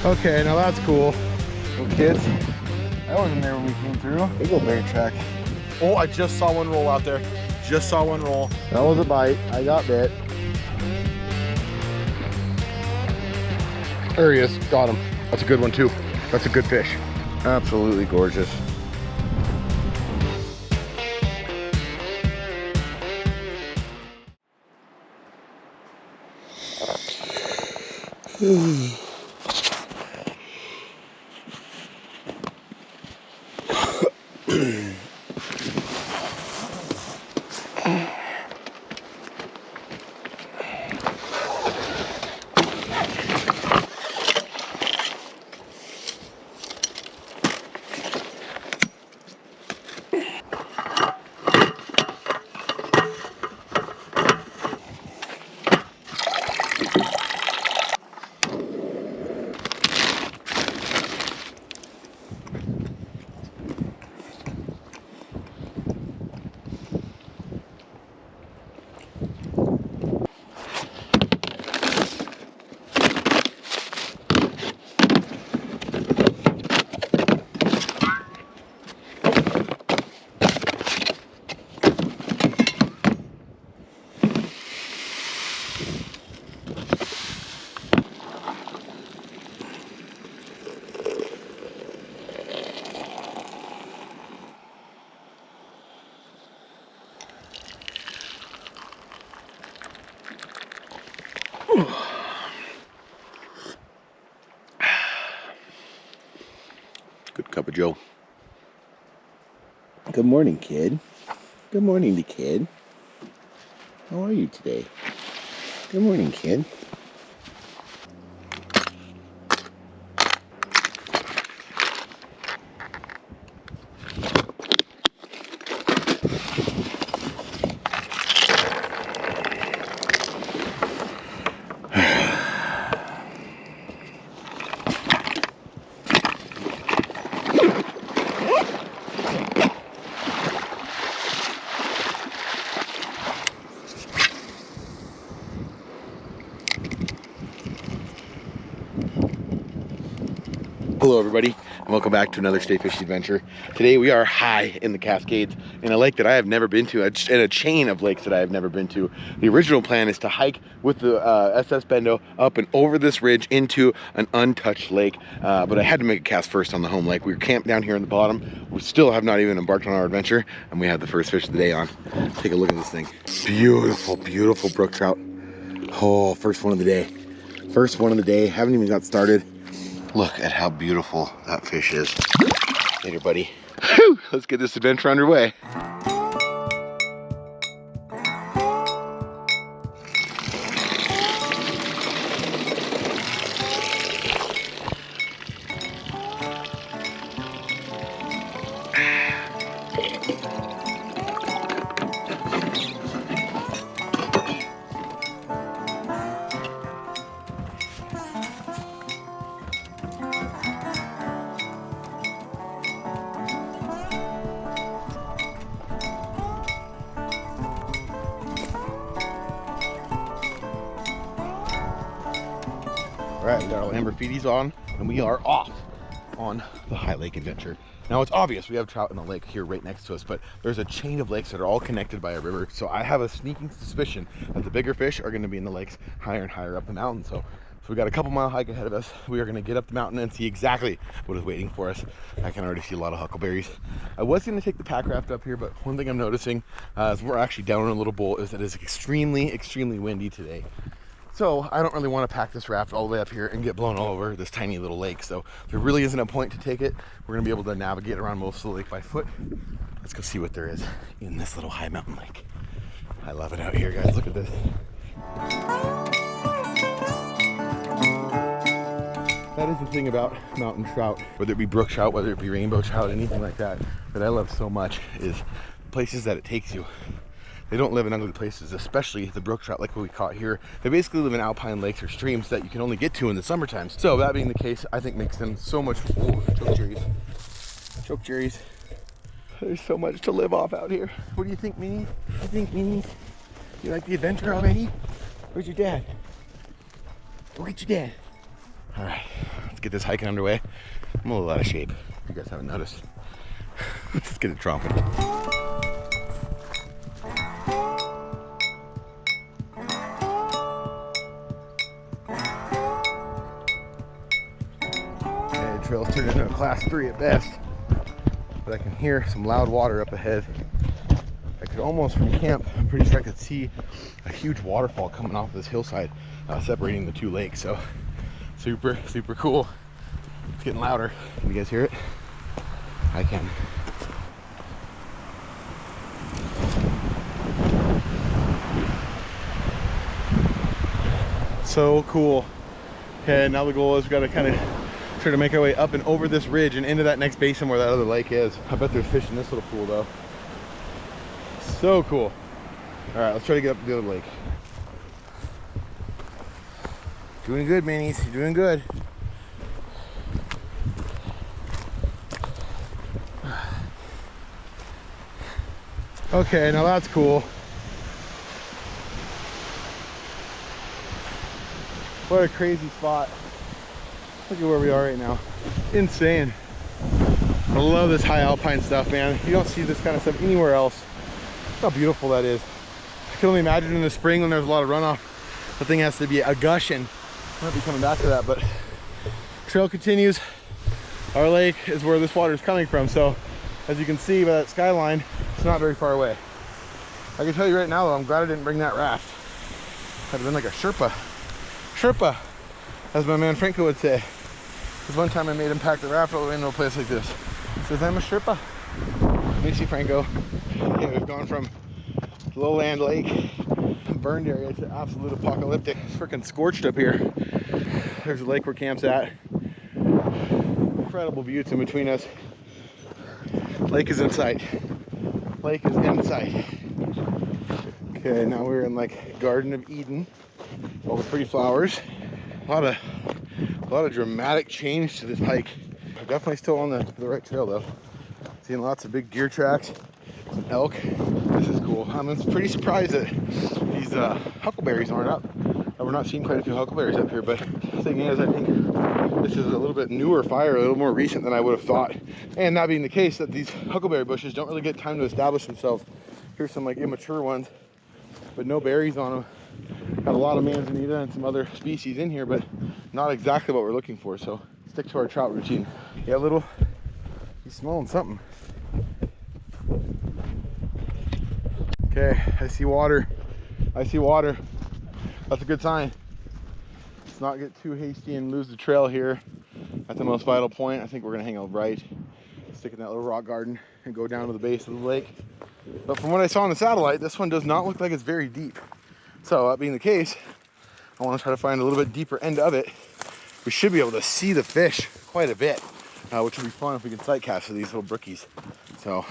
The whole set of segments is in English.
Okay, now that's cool. Little kids. I wasn't there when we came through. Big old bear track. Oh, I just saw one roll out there. Just saw one roll. That was a bite. I got bit. There he is. Got him. That's a good one too. That's a good fish. Absolutely gorgeous. Good cup of Joe. Good morning, kid. Good morning to kid. How are you today? Good morning, kid. Hello everybody, and welcome back to another Stay Fishy adventure. Today we are high in the Cascades in a lake that I have never been to, and a chain of lakes that I have never been to. The original plan is to hike with the SS Bendo up and over this ridge into an untouched lake, but I had to make a cast first on the home lake. We were camped down here in the bottom. We still have not even embarked on our adventure, and we have the first fish of the day on. Take a look at this thing. Beautiful, beautiful brook trout. Oh, first one of the day. First one of the day, haven't even got started. Look at how beautiful that fish is. Later, buddy. Whew, let's get this adventure underway. All right, we got our amber feedies on, and we are off on the High Lake adventure. Now it's obvious we have trout in the lake here right next to us, but there's a chain of lakes that are all connected by a river. So I have a sneaking suspicion that the bigger fish are going to be in the lakes higher and higher up the mountain. So we got a couple mile hike ahead of us. We are going to get up the mountain and see exactly what is waiting for us. I can already see a lot of huckleberries. I was going to take the pack raft up here, but one thing I'm noticing as we're actually down in a little bowl is that it's extremely, extremely windy today. So I don't really want to pack this raft all the way up here and get blown all over this tiny little lake. So there really isn't a point to take it. We're gonna be able to navigate around most of the lake by foot. Let's go see what there is in this little high mountain lake. I love it out here, guys. Look at this. That is the thing about mountain trout, whether it be brook trout, whether it be rainbow trout, anything like that, that I love so much is places that it takes you. They don't live in ugly places, especially the brook trout like what we caught here. They basically live in alpine lakes or streams that you can only get to in the summertime. So that being the case, I think makes them so much, oh, choke cherries. Choke cherries. There's so much to live off out here. What do you think, Minnie? What do you think, Minnie? You like the adventure already? Where's your dad? Go get your dad. All right, let's get this hiking underway. I'm a little out of shape, if you guys haven't noticed. Let's get it tromping. Okay, the trail's turned into a class 3 at best, but I can hear some loud water up ahead. I could almost, from camp, I'm pretty sure I could see a huge waterfall coming off this hillside, separating the two lakes. So super, super cool. It's getting louder. Can you guys hear it? I can. So cool. Okay, now the goal is we got to kind of try to make our way up and over this ridge and into that next basin where that other lake is. I bet there's fish in this little pool though. So cool. All right, let's try to get up to the other lake. Doing good, Minnies. You're doing good. Okay, now that's cool. What a crazy spot. Look at where we are right now. Insane. I love this high alpine stuff, man. You don't see this kind of stuff anywhere else. Look how beautiful that is. I can only imagine in the spring when there's a lot of runoff, the thing has to be a gushing. I might be coming back to that, but trail continues. Our lake is where this water is coming from, so as you can see by that skyline, it's not very far away. I can tell you right now though, I'm glad I didn't bring that raft. I'd have been like a Sherpa. Sherpa, as my man Franco would say. Because one time I made him pack the raft all the way into a place like this. He says, I'm a Sherpa. Let me see, Franco. Okay, we've gone from lowland lake, burned area to absolute apocalyptic. It's freaking scorched up here. There's the lake where camp's at. Incredible views in between us. Lake is in sight. Lake is in sight. Okay, now we're in like Garden of Eden. All the pretty flowers. A lot of dramatic change to this hike. We're definitely still on the right trail though. Seeing lots of big deer tracks, some elk. This is cool. I'm pretty surprised that these huckleberries aren't up. We're not seeing quite a few huckleberries up here, but the thing is, I think this is a little bit newer fire, a little more recent than I would have thought. And that being the case, that these huckleberry bushes don't really get time to establish themselves. Here's some like immature ones, but no berries on them. Got a lot of manzanita and some other species in here, but not exactly what we're looking for. So stick to our trout routine. Yeah, little, he's smelling something. Okay, I see water. I see water. That's a good sign. Let's not get too hasty and lose the trail here at the most vital point. I think we're gonna hang out right, stick in that little rock garden and go down to the base of the lake. But from what I saw on the satellite, this one does not look like it's very deep. So that being the case, I want to try to find a little bit deeper end of it. We should be able to see the fish quite a bit, which would be fun if we can sight cast for these little brookies. So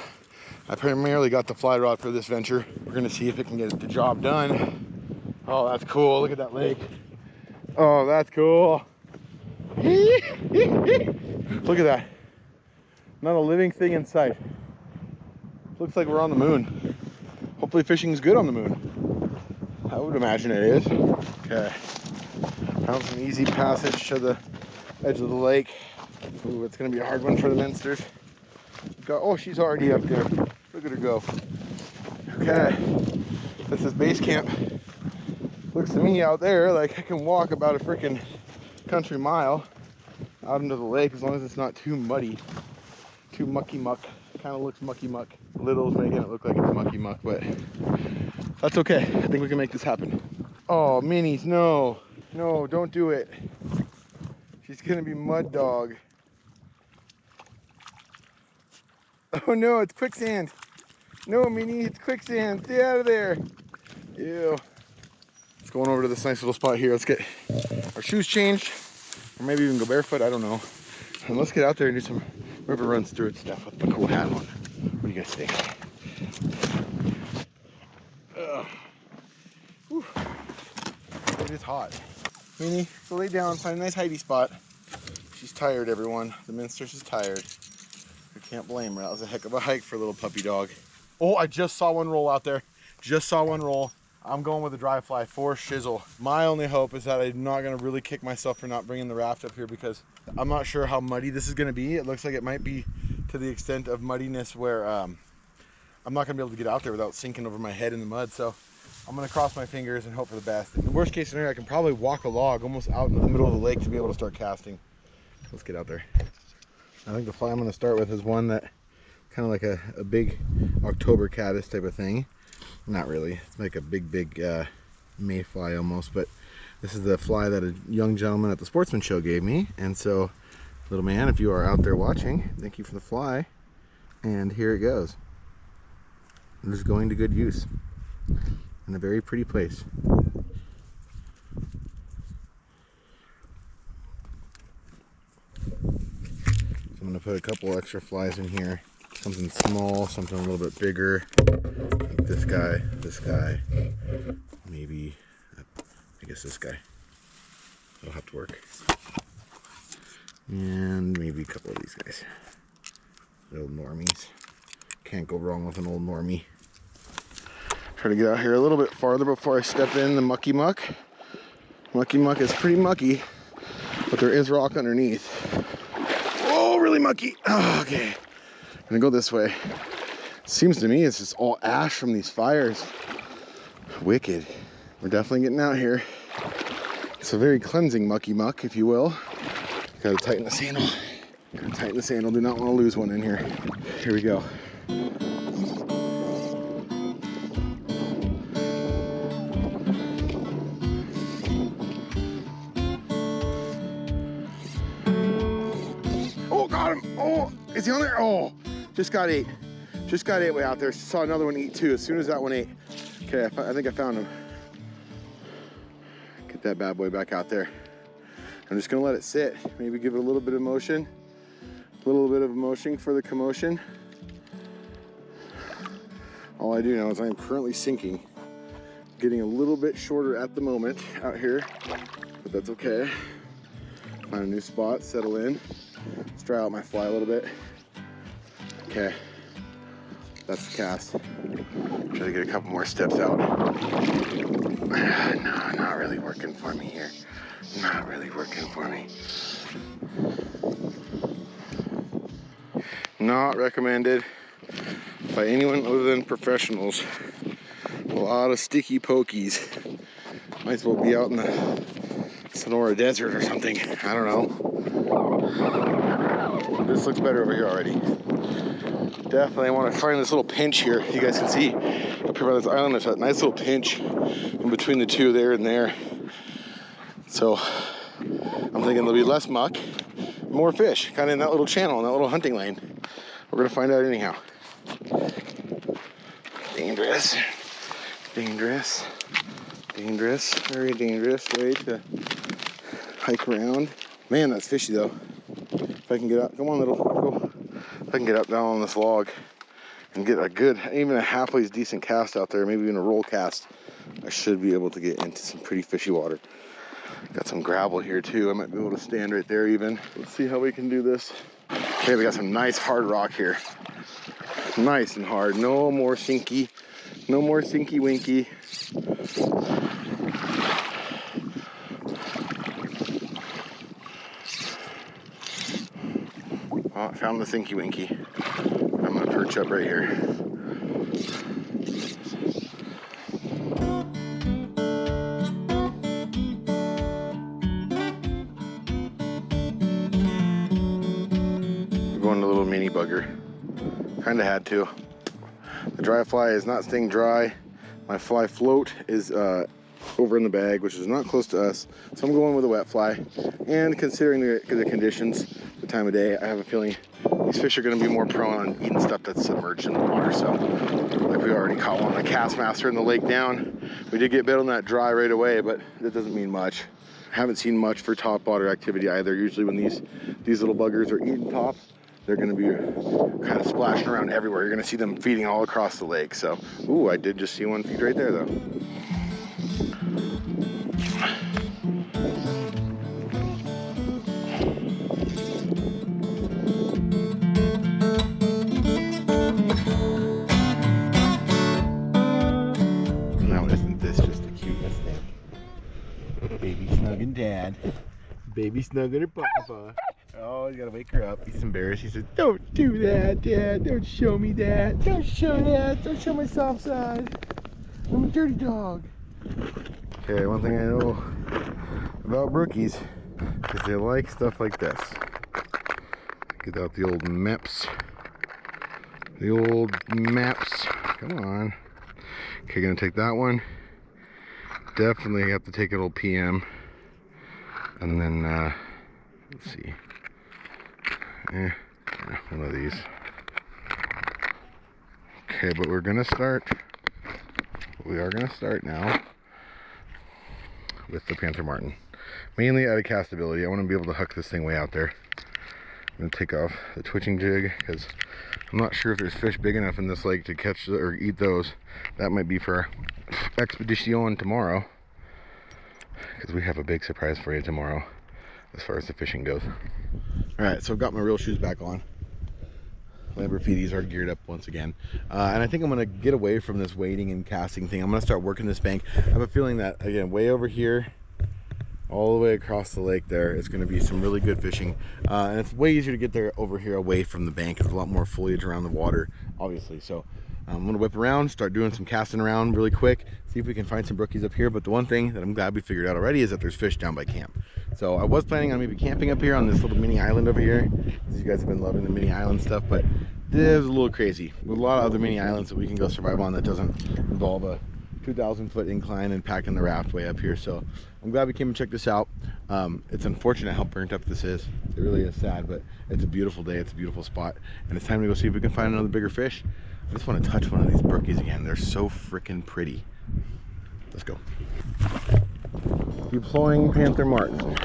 I primarily got the fly rod for this venture. We're gonna see if it can get the job done. Oh, that's cool. Look at that lake. Oh, that's cool. Look at that. Not a living thing in sight. Looks like we're on the moon. Hopefully fishing's good on the moon. I would imagine it is. Okay. Found some easy passage to the edge of the lake. Ooh, it's gonna be a hard one for the Minsters. Oh, she's already up there. Look at her go. Okay. This is base camp. Looks to me out there like I can walk about a freaking country mile out into the lake as long as it's not too muddy, too mucky muck. Kind of looks mucky muck. Little's making it look like it's mucky muck, but that's okay. I think we can make this happen. Oh, Minnies, no. No, don't do it. She's gonna be mud dog. Oh no, it's quicksand. No, Minnie, it's quicksand. Stay out of there. Ew. Let's go on over to this nice little spot here. Let's get our shoes changed, or maybe even go barefoot, I don't know. And let's get out there and do some river runs through it stuff with the cool hat on. What do you guys think? It is hot. Minnie, go lay down, find a nice hidey spot. She's tired, everyone. The Minsters is tired. We can't blame her. That was a heck of a hike for a little puppy dog. Oh, I just saw one roll out there. Just saw one roll. I'm going with a dry fly for shizzle. My only hope is that I'm not going to really kick myself for not bringing the raft up here, because I'm not sure how muddy this is going to be. It looks like it might be to the extent of muddiness where I'm not going to be able to get out there without sinking over my head in the mud. So I'm going to cross my fingers and hope for the best. In the worst case scenario, I can probably walk a log almost out in the middle of the lake to be able to start casting. Let's get out there. I think the fly I'm going to start with is one that kind of like a big October caddis type of thing. Not really. It's like a big mayfly almost, but this is the fly that a young gentleman at the sportsman show gave me. And so, little man, if you are out there watching, thank you for the fly. And here it goes. It is going to good use in a very pretty place. I'm going to put a couple extra flies in here. Something small, something a little bit bigger. Like this guy, maybe, I guess this guy. That'll have to work. And maybe a couple of these guys. Little normies. Can't go wrong with an old normie. Try to get out here a little bit farther before I step in the mucky muck. Mucky muck is pretty mucky, but there is rock underneath. Oh, really mucky. Oh, okay. I'm gonna go this way. Seems to me it's just all ash from these fires. Wicked. We're definitely getting out here. It's a very cleansing mucky muck, if you will. Gotta tighten the sandal. Gotta tighten the sandal. Do not want to lose one in here. Here we go. Oh, got him. Oh, is he on there? Oh, just got 8. Just got 8 way out there. Saw another one eat too as soon as that one ate. Okay, I think I found him. Get that bad boy back out there. I'm just gonna let it sit. Maybe give it a little bit of motion. A little bit of motion for the commotion. All I do now is I am currently sinking. Getting a little bit shorter at the moment out here, but that's okay. Find a new spot, settle in. Let's dry out my fly a little bit. Okay, that's the cast. Try to get a couple more steps out. No, not really working for me here. Not really working for me. Not recommended by anyone other than professionals. A lot of sticky pokies. Might as well be out in the Sonora Desert or something. I don't know. This looks better over here already. Definitely want to find this little pinch here. You guys can see up here by this island, there's that nice little pinch in between the two there and there. So I'm thinking there'll be less muck, more fish, kind of in that little channel, in that little hunting lane. We're gonna find out anyhow. Dangerous, dangerous, dangerous, very dangerous way to hike around. Man, that's fishy though. If I can get out, come on little, go. If I can get up down on this log and get a good, even a halfway decent cast out there, maybe even a roll cast, I should be able to get into some pretty fishy water. Got some gravel here too. I might be able to stand right there even. Let's see how we can do this. Okay, we got some nice hard rock here. Nice and hard. No more sinky. No more sinky winky. Oh, I found the sinky winky. I'm gonna perch up right here. Going to Little Minnie bugger. Kind of had to. The dry fly is not staying dry. My fly float is over in the bag, which is not close to us. So I'm going with a wet fly. And considering the conditions, the time of day, I have a feeling these fish are going to be more prone on eating stuff that's submerged in the water. So, like we already caught one on the Cast Master in the lake down. We did get bit on that dry right away, but that doesn't mean much. I haven't seen much for top water activity either. Usually when these little buggers are eating top, they're going to be kind of splashing around everywhere. You're going to see them feeding all across the lake. So, ooh, I did just see one feed right there though. Now, isn't this just the cutest thing? Baby snugging dad. Baby snugging her papa. Oh, you gotta wake her up. He's embarrassed. He says, "Don't do that, Dad. Don't show me that. Don't show that. Don't show my soft side. I'm a dirty dog." Okay, one thing I know about brookies is they like stuff like this. Get out the old maps. The old maps. Come on. Okay, gonna take that one. Definitely have to take an old PM. And then, let's see. One of these. Okay, but we're gonna start. We are gonna start now with the Panther Martin. Mainly out of castability. I want to be able to hook this thing way out there. I'm gonna take off the twitching jig because I'm not sure if there's fish big enough in this lake to catch or eat those. That might be for expedition tomorrow, because we have a big surprise for you tomorrow as far as the fishing goes. All right, so I've got my real shoes back on. Lamborghinis are geared up once again, and I think I'm gonna get away from this wading and casting thing. I'm gonna start working this bank. I have a feeling that, again, way over here all the way across the lake there, it's gonna be some really good fishing, and it's way easier to get there over here away from the bank. There's a lot more foliage around the water, obviously. So I'm gonna whip around, start doing some casting around really quick, see if we can find some brookies up here. But the one thing that I'm glad we figured out already is that there's fish down by camp. So I was planning on maybe camping up here on this little mini island over here, because you guys have been loving the mini island stuff, but this is a little crazy. With a lot of other mini islands that we can go survive on that doesn't involve a 2,000-foot incline and packing the raft way up here. So I'm glad we came and checked this out. It's unfortunate how burnt up this is. It really is sad, but it's a beautiful day. It's a beautiful spot, and it's time to go see if we can find another bigger fish. I just want to touch one of these brookies again. They're so freaking pretty. Let's go. Deploying Panther Martin.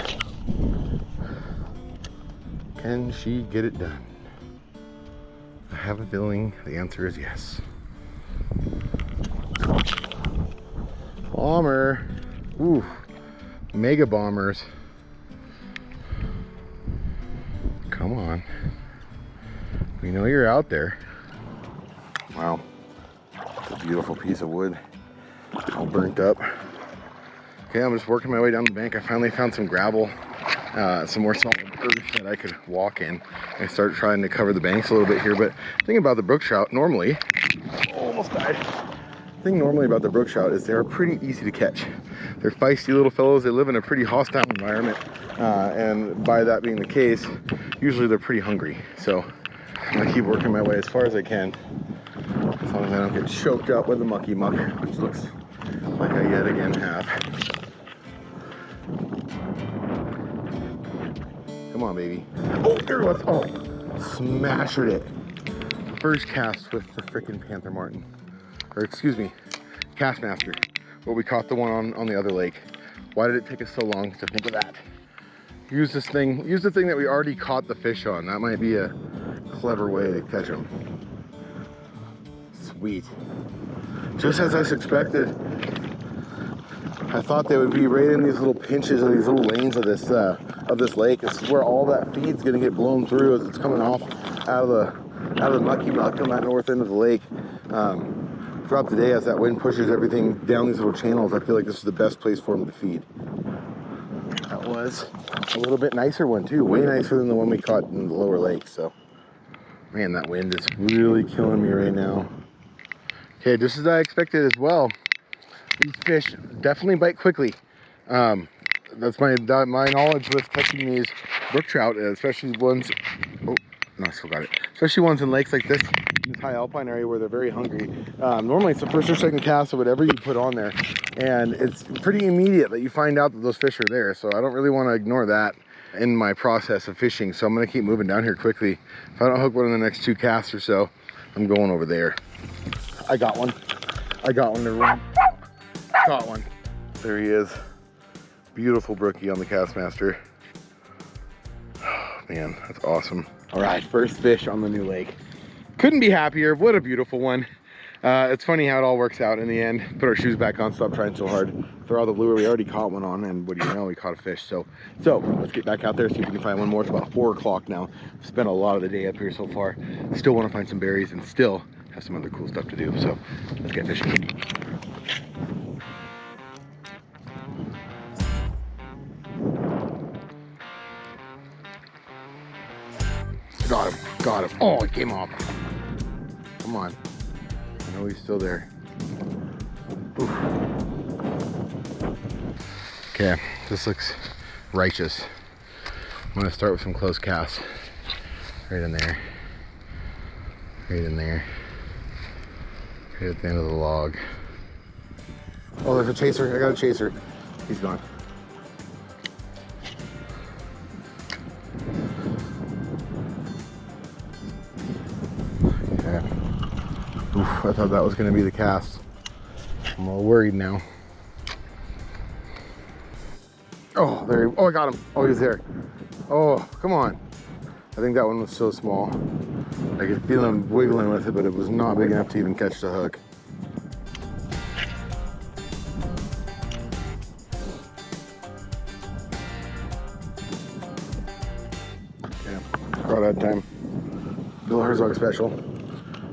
Can she get it done? I have a feeling the answer is yes. Bomber. Ooh, mega bombers. Come on. We know you're out there. Wow, it's a beautiful piece of wood, all burnt up. Okay, I'm just working my way down the bank. I finally found some gravel, some more solid earth that I could walk in. I started trying to cover the banks a little bit here, but the thing about the brook trout normally, almost died. The thing normally about the brook trout is they're pretty easy to catch. They're feisty little fellows. They live in a pretty hostile environment, and by that being the case, usually they're pretty hungry. So I'm gonna keep working my way as far as I can, as long as I don't get choked up with the mucky muck, which looks like I yet again have. Come on, baby. Oh, there it was. Oh, smashed it. First cast with the freaking Panther Martin. Or excuse me, Castmaster. But we caught the one on the other lake. Why did it take us so long to think of that? Use the thing that we already caught the fish on. That might be a clever way to catch them. Sweet. Just as I suspected. I thought they would be right in these little pinches of these little lanes of this lake. This is where all that feed's gonna get blown through as it's coming off out of the mucky muck on that north end of the lake. Throughout the day, as that wind pushes everything down these little channels, I feel like this is the best place for them to feed. That was a little bit nicer one too, way nicer than the one we caught in the lower lake. So, man, that wind is really killing me right now. Okay, just as I expected as well. These fish definitely bite quickly. That's my knowledge with catching these brook trout, especially ones. Oh no, I still got it. Especially ones in lakes like this high alpine area where they're very hungry. Normally it's the first or second cast of whatever you put on there, and it's pretty immediate that you find out that those fish are there. So I don't really want to ignore that in my process of fishing. So I'm gonna keep moving down here quickly. If I don't hook one in the next 2 casts or so, I'm going over there. I got one. Everyone. Caught one. There he is. Beautiful brookie on the Castmaster. Oh, man, that's awesome. All right, first fish on the new lake. Couldn't be happier. What a beautiful one. It's funny how it all works out in the end. Put our shoes back on, stop trying so hard. Throw out the lure. We already caught one on, and what do you know, we caught a fish. So let's get back out there, see if we can find one more. It's about 4 o'clock now. I've spent a lot of the day up here so far. Still want to find some berries and still have some other cool stuff to do. So let's get fishing. got him. Oh, it came off. Come on. I know he's still there. Oof. Okay, this looks righteous. I'm gonna start with some close casts. Right in there. Right in there. Right at the end of the log. Oh, there's a chaser. I got a chaser. He's gone. Okay. Oof, I thought that was going to be the cast. I'm a little worried now. Oh, there. Oh, I got him. Oh, he's there. Oh, come on. I think that one was so small. I could feel him wiggling with it, but it was not big enough to even catch the hook. Okay, crawdad time. Bill Herzog special.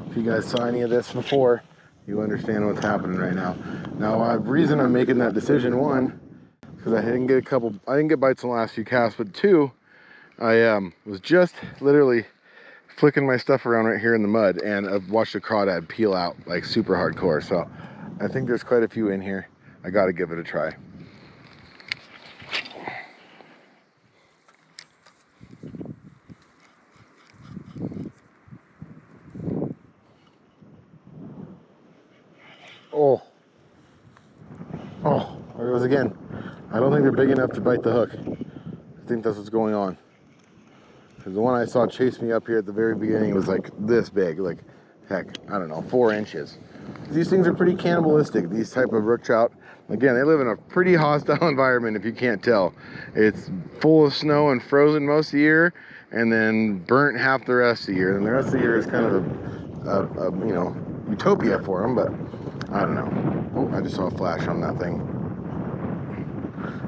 If you guys saw any of this before, you understand what's happening right now. Now, the reason I'm making that decision, one, because I didn't get bites in the last few casts, but two, I was just literally flicking my stuff around right here in the mud, and I've watched a crawdad peel out like super hardcore. So I think there's quite a few in here. I got to give it a try. Oh, there it goes again. I don't think they're big enough to bite the hook. I think that's what's going on. Because the one I saw chase me up here at the very beginning was like this big, like, heck, I don't know, 4 inches. These things are pretty cannibalistic, these type of brook trout. Again, they live in a pretty hostile environment if you can't tell. It's full of snow and frozen most of the year, and then burnt half the rest of the year. And the rest of the year is kind of a you know, utopia for them, but I don't know. Oh, I just saw a flash on that thing.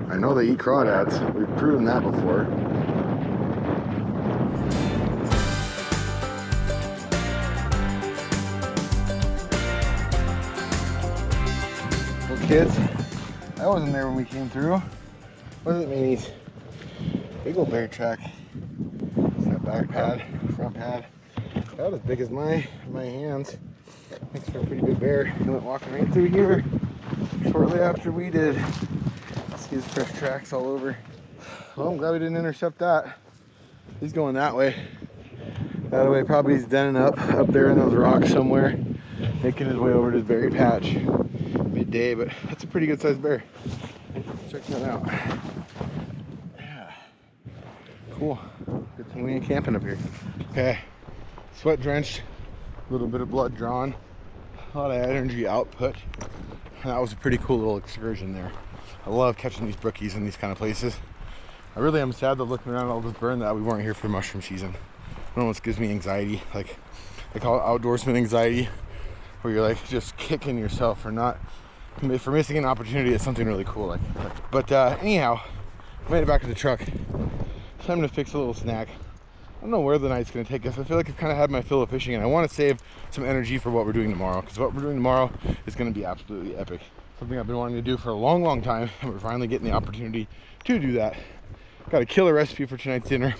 I know they eat crawdads. We've proven that before. Well, kids, I wasn't there when we came through. Was it, Minnie's? Big old bear track. That back pad, front pad. About as big as my hands. Thanks for a pretty big bear. He went walking right through here shortly after we did. See his fresh tracks all over. Well, I'm glad we didn't intercept that. He's going that way. That way, probably he's denning up there in those rocks somewhere, making his way over to his berry patch. Midday, but that's a pretty good sized bear. Check that out. Yeah. Cool. Good thing we ain't camping up here. Okay. Sweat drenched, a little bit of blood drawn, a lot of energy output. That was a pretty cool little excursion there. I love catching these brookies in these kind of places. I really am sad that looking around all this burn that we weren't here for mushroom season. I don't know what gives me anxiety, like they call it outdoorsman anxiety, where you're like just kicking yourself for missing an opportunity at something really cool like that. But anyhow, I made it back to the truck. Time to fix a little snack. I don't know where the night's going to take us. I feel like I've kind of had my fill of fishing, and I want to save some energy for what we're doing tomorrow, because what we're doing tomorrow is going to be absolutely epic. Something I've been wanting to do for a long, long time, and we're finally getting the opportunity to do that. Got a killer recipe for tonight's dinner.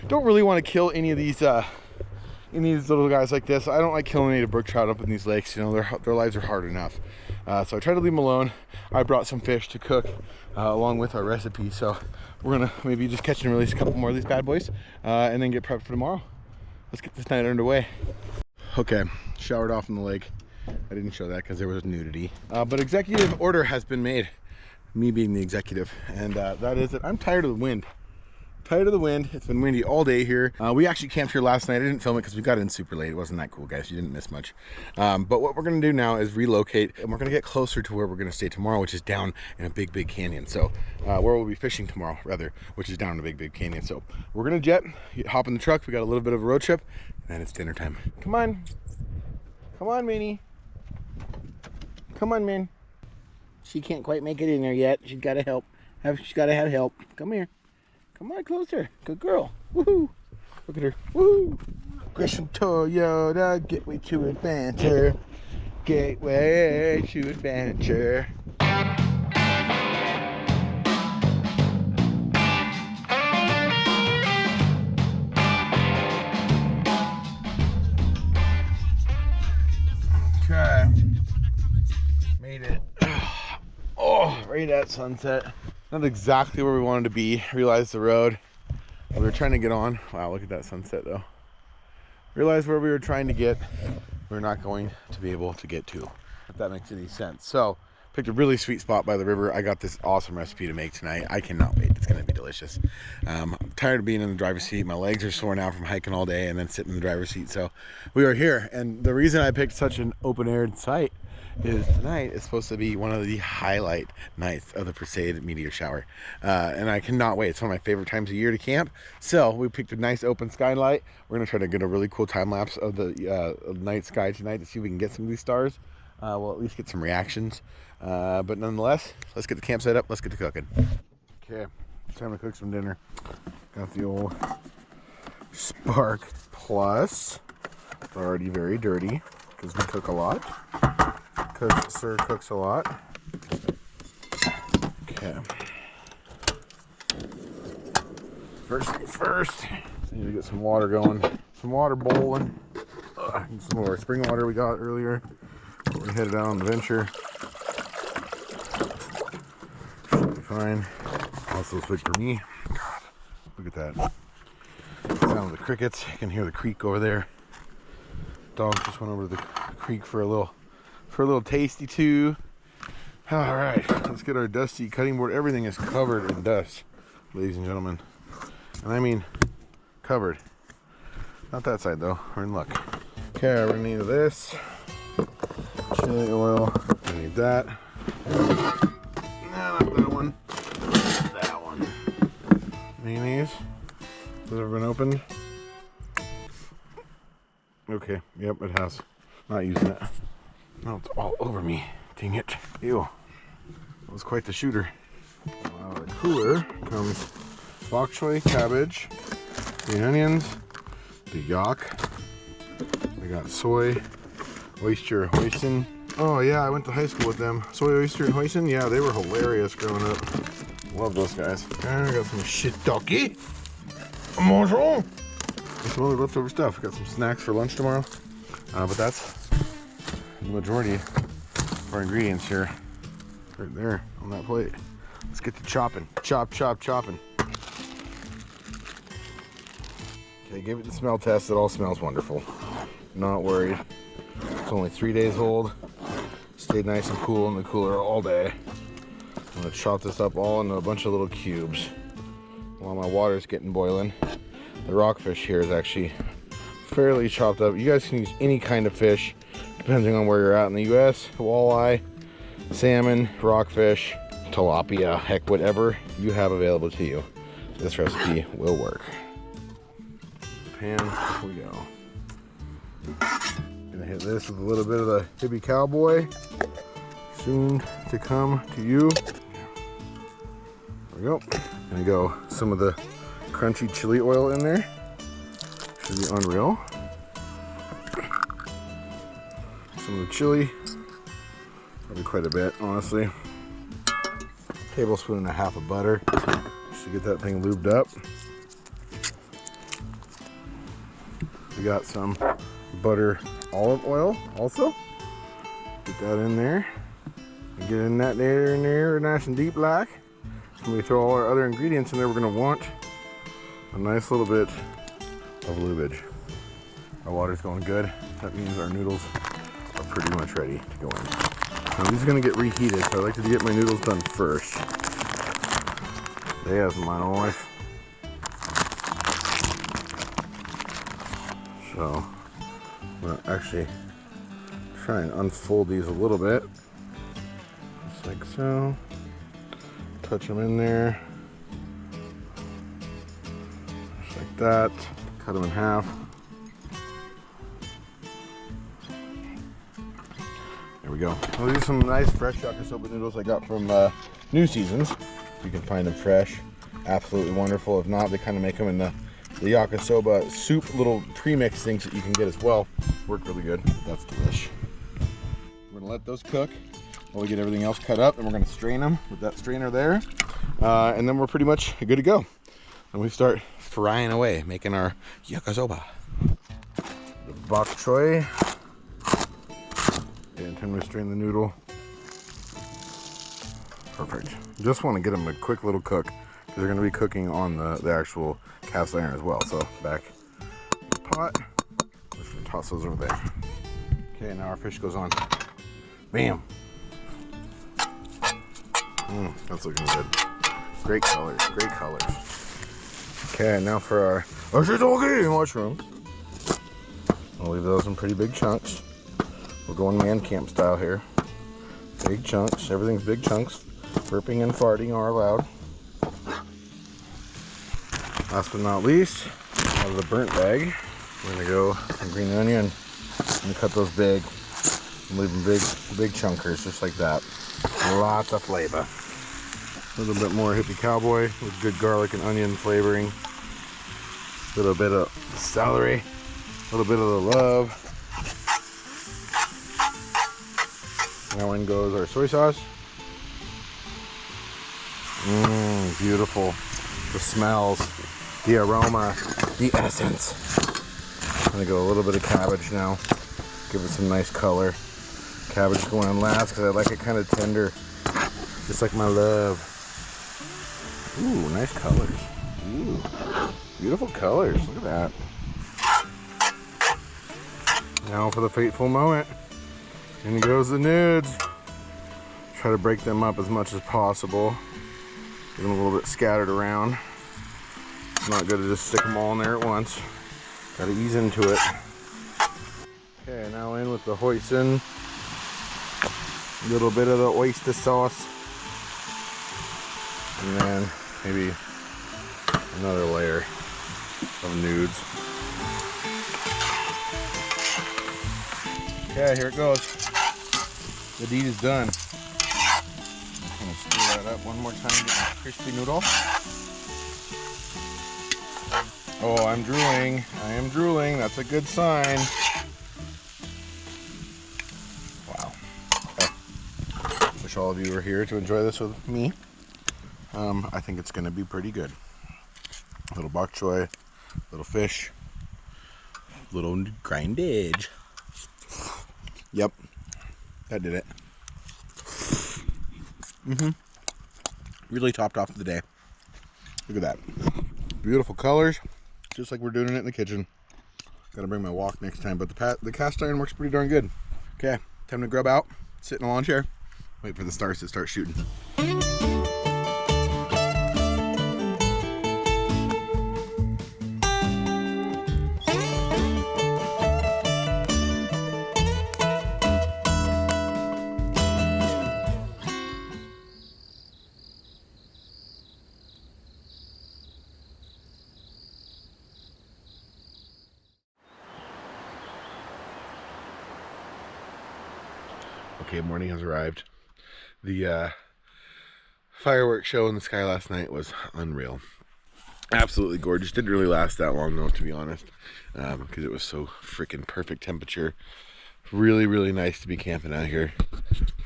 Don't really want to kill any of these little guys like this. I don't like killing any of the brook trout up in these lakes. You know, their lives are hard enough. So I try to leave them alone. I brought some fish to cook along with our recipe. So we're gonna maybe just catch and release a couple more of these bad boys and then get prepped for tomorrow. Let's get this night underway. Okay, showered off in the lake. I didn't show that because there was nudity. But executive order has been made. Me being the executive, and that is that I'm tired of the wind. Tired of the wind. It's been windy all day here. We actually camped here last night. I didn't film it because we got in super late. It wasn't that cool, guys. You didn't miss much. But what we're going to do now is relocate, and we're going to get closer to where we're going to stay tomorrow, which is down in a big canyon. So where we'll be fishing tomorrow, rather, which is down in a big canyon. So we're going to hop in the truck. We got a little bit of a road trip, and then it's dinner time. Come on. Come on, Minnie. Come on, Min. She can't quite make it in there yet. She's got to help. She's got to have help. Come here. Come on closer. Good girl. Woohoo. Look at her. Woohoo. Gresham Toyota. Gateway to adventure. Gateway to adventure. right at sunset. Not exactly where we wanted to be. Realized the road we were trying to get on. Wow, look at that sunset though. Realized where we were trying to get, we're not going to be able to get to, if that makes any sense. So picked a really sweet spot by the river. I got this awesome recipe to make tonight. I cannot wait. It's gonna be delicious. I'm tired of being in the driver's seat. My legs are sore now from hiking all day and then sitting in the driver's seat. So we are here, and the reason I picked such an open-aired site is tonight is supposed to be one of the highlight nights of the Perseid meteor shower, and I cannot wait. It's one of my favorite times of year to camp. So we picked a nice open skylight. We're gonna try to get a really cool time lapse of the night sky tonight to see if we can get some of these stars. We'll at least get some reactions, but nonetheless, let's get the camp set up. Let's get to cooking. Okay, it's time to cook some dinner. Got the old Spark Plus. It's already very dirty because we cook a lot. Sir cooks a lot. Okay. First, need to get some water going. Some water boiling. Some of our spring water we got earlier. We're headed out on the venture. Should be fine. Also sweet for me. God, look at that. Sound of the crickets. You can hear the creek over there. Dog just went over to the creek for a little tasty too. All right, let's get our dusty cutting board. Everything is covered in dust, ladies and gentlemen, and I mean covered. Not that side though. We're in luck. Okay, we're gonna need this chili oil. I need that. No, not that one. That one. Mayonnaise. Has it ever been opened? Okay. Yep, it has. Not using it. No, it's all over me. Dang it. Ew. That was quite the shooter. Out of the cooler comes bok choy, cabbage, green onions, the yak. We got soy, oyster, hoisin. Oh yeah, I went to high school with them. Soy, oyster, and hoisin. Yeah, they were hilarious growing up. Love those guys. And I got some shiitake. Bonjour. And some other leftover stuff. Got some snacks for lunch tomorrow. But that's the majority of our ingredients here, right there on that plate. Let's get to chopping. Chopping. Okay, give it the smell test. It all smells wonderful. Not worried. It's only 3 days old. Stayed nice and cool in the cooler all day. I'm gonna chop this up all into a bunch of little cubes while my water's getting boiling. The rockfish here is actually fairly chopped up. You guys can use any kind of fish depending on where you're at in the US. Walleye, salmon, rockfish, tilapia, heck, whatever you have available to you. This recipe will work. Pan, here we go. Gonna hit this with a little bit of the hippie cowboy. Soon to come to you. There we go. Gonna go some of the crunchy chili oil in there. Should be unreal. Some of the chili. Probably quite a bit, honestly. Tablespoon and a half of butter just to get that thing lubed up. We got some butter olive oil also. Get that in there. And get in that there, nice and deep like. When we throw all our other ingredients in there, we're gonna want a nice little bit of lubage. Our water's going good. That means our noodles are pretty much ready to go in. Now these are gonna get reheated, so I like to get my noodles done first. They have mine always. So I'm gonna actually try and unfold these a little bit. Just like so. Touch them in there. Just like that. Cut them in half. There we go. Well, these are some nice fresh yakisoba noodles I got from New Seasons. You can find them fresh. Absolutely wonderful. If not, they kind of make them in the yakisoba soup little premix things that you can get as well. Work really good. That's delish. We're gonna let those cook while we get everything else cut up, and we're gonna strain them with that strainer there. And then we're pretty much good to go. And we start frying away, making our yakisoba. The bok choy. And time to strain the noodle. Perfect. Just want to get them a quick little cook because they're going to be cooking on the actual cast iron as well. So back in the pot, just gonna toss those over there. Okay, now our fish goes on. Bam. That's looking good. Great colors, great colors. Okay, now for our shiitake mushrooms. I'll leave those in pretty big chunks. We're going man camp style here. Big chunks, everything's big chunks. Burping and farting are allowed. Last but not least, out of the burnt bag, we're gonna go some green onion and cut those big. And leave them big chunkers, just like that. Lots of flavor. A little bit more hippie cowboy with good garlic and onion flavoring. A little bit of celery, a little bit of the love. Now in goes our soy sauce. Beautiful. The smells, the aroma, the essence. I'm gonna go a little bit of cabbage now. Give it some nice color. Cabbage going on last because I like it kind of tender, just like my love. Ooh, nice colors. Ooh, beautiful colors. Look at that. Now for the fateful moment. In goes the nudes. Try to break them up as much as possible. Get them a little bit scattered around. It's not good to just stick them all in there at once. Got to ease into it. Okay, now in with the hoisin. A little bit of the oyster sauce. And then maybe another layer of nudes. Okay, here it goes. The deed is done. I'm gonna stir that up one more time, get my crispy noodle. Oh, I'm drooling. I am drooling. That's a good sign. Wow. Okay. Wish all of you were here to enjoy this with me. I think it's gonna be pretty good. Little bok choy, little fish, little grindage. Yep, that did it. Really topped off the day. Look at that. Beautiful colors, just like we're doing it in the kitchen. Gotta bring my wok next time, but the cast iron works pretty darn good. Okay, time to grub out, sit in a lawn chair, wait for the stars to start shooting. Okay, morning has arrived. The fireworks show in the sky last night was unreal. Absolutely gorgeous. Didn't really last that long though, to be honest, because it was so freaking perfect temperature. Really, really nice to be camping out here.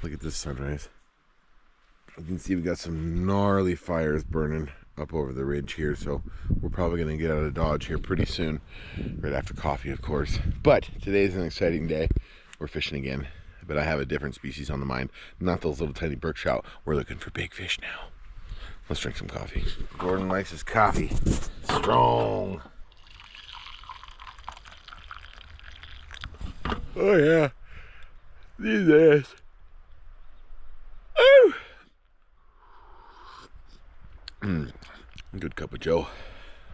Look at this sunrise. You can see we got some gnarly fires burning up over the ridge here, so we're probably going to get out of Dodge here pretty soon, right after coffee, of course. But today's an exciting day. We're fishing again. But I have a different species on the mind, not those little tiny brook trout. We're looking for big fish now. Let's drink some coffee. Gordon likes his coffee strong. Oh yeah, these days. Oh, good cup of joe.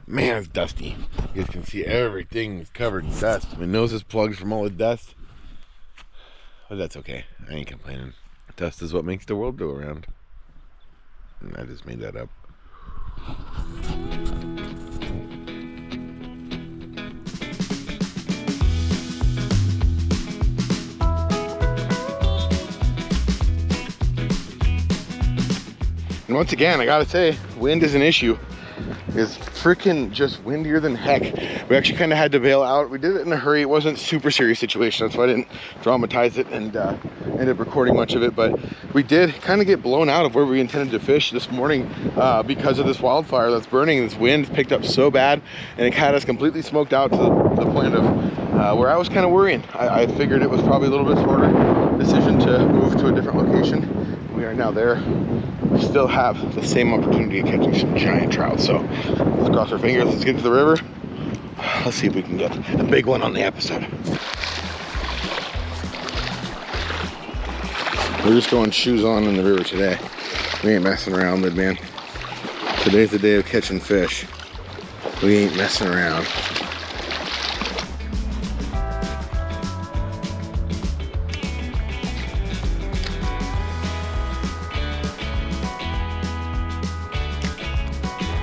Man, it's dusty. You guys can see everything is covered in dust. My nose is plugged from all the dust. But that's okay. I ain't complaining. Dust is what makes the world go around. And I just made that up. And once again, I gotta say, wind is an issue. It's freaking just windier than heck. We actually kind of had to bail out. We did it in a hurry. It wasn't a super serious situation. That's why I didn't dramatize it and end up recording much of it. But we did kind of get blown out of where we intended to fish this morning because of this wildfire that's burning. This wind picked up so bad and it had us completely smoked out to the point of where I was kind of worrying. I figured it was probably a little bit smarter decision to move to a different location. We are now there. We still have the same opportunity of catching some giant trout. So let's cross our fingers. Let's get to the river. Let's see if we can get the big one on the episode. We're just going shoes on in the river today. We ain't messing around, man. Today's the day of catching fish. We ain't messing around.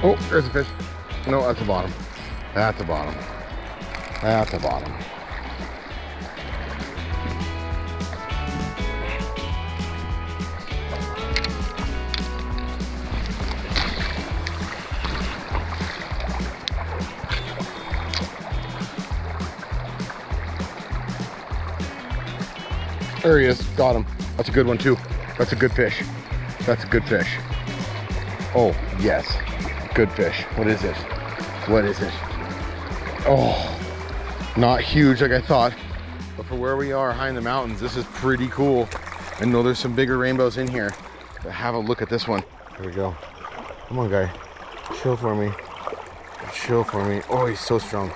Oh, there's a fish. No, that's the bottom. That's the bottom. That's the bottom. There he is. Got him. That's a good one too. That's a good fish. That's a good fish. Oh, yes. Good fish. What is it? What is it? Oh, not huge like I thought, but for where we are high in the mountains, this is pretty cool. I know there's some bigger rainbows in here, but have a look at this one. Here we go. Come on, guy. Chill for me. Chill for me. Oh, he's so strong.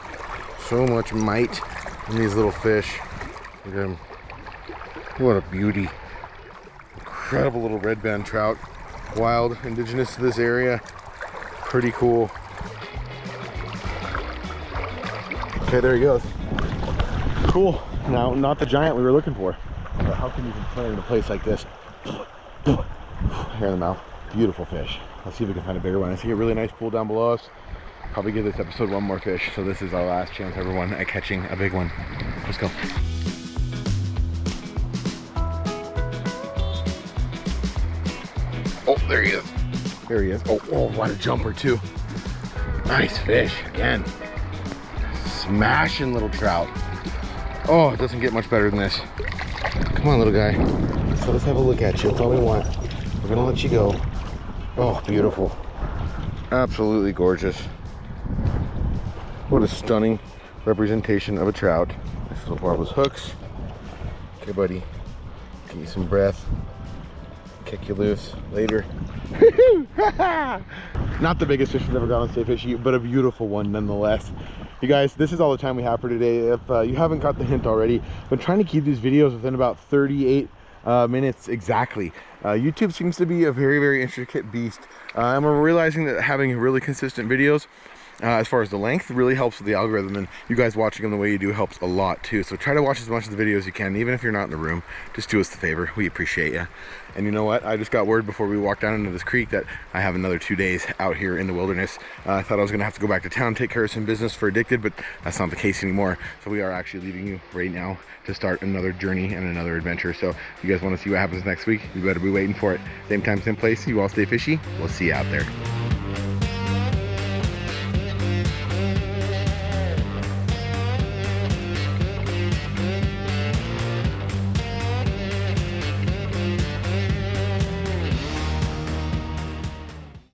So much might in these little fish. Look at him. What a beauty. Incredible little red band trout. Wild, indigenous to this area. Pretty cool. Okay, there he goes. Cool. Now, not the giant we were looking for, but how can you complain in a place like this? Here in the mouth. Beautiful fish. Let's see if we can find a bigger one. I see a really nice pool down below us. Probably give this episode one more fish, so this is our last chance, everyone, at catching a big one. Let's go. Oh, there he is. There he is. Oh, what a jumper too. Nice fish again. Smashing little trout. Oh, it doesn't get much better than this. Come on, little guy. So let's have a look at you. That's all we want. We're gonna let you go. Oh, beautiful. Absolutely gorgeous. What a stunning representation of a trout. Nice little barbless hooks. Okay, buddy. Give you some breath. Kick you loose later. Not the biggest fish we've ever got on Stay Fishy, but a beautiful one nonetheless. You guys, this is all the time we have for today. If you haven't got the hint already, I'm trying to keep these videos within about 38 minutes exactly. YouTube seems to be a very, very intricate beast. I'm realizing that having really consistent videos as far as the length really helps with the algorithm, and you guys watching them the way you do helps a lot too. So try to watch as much of the videos as you can, even if you're not in the room. Just do us the favor. We appreciate you. And you know what? I just got word before we walked down into this creek that I have another 2 days out here in the wilderness. I thought I was gonna have to go back to town, take care of some business for Addicted, but that's not the case anymore. So we are actually leaving you right now to start another journey and another adventure. So if you guys want to see what happens next week, you better be waiting for it. Same time, same place. You all stay fishy. We'll see you out there.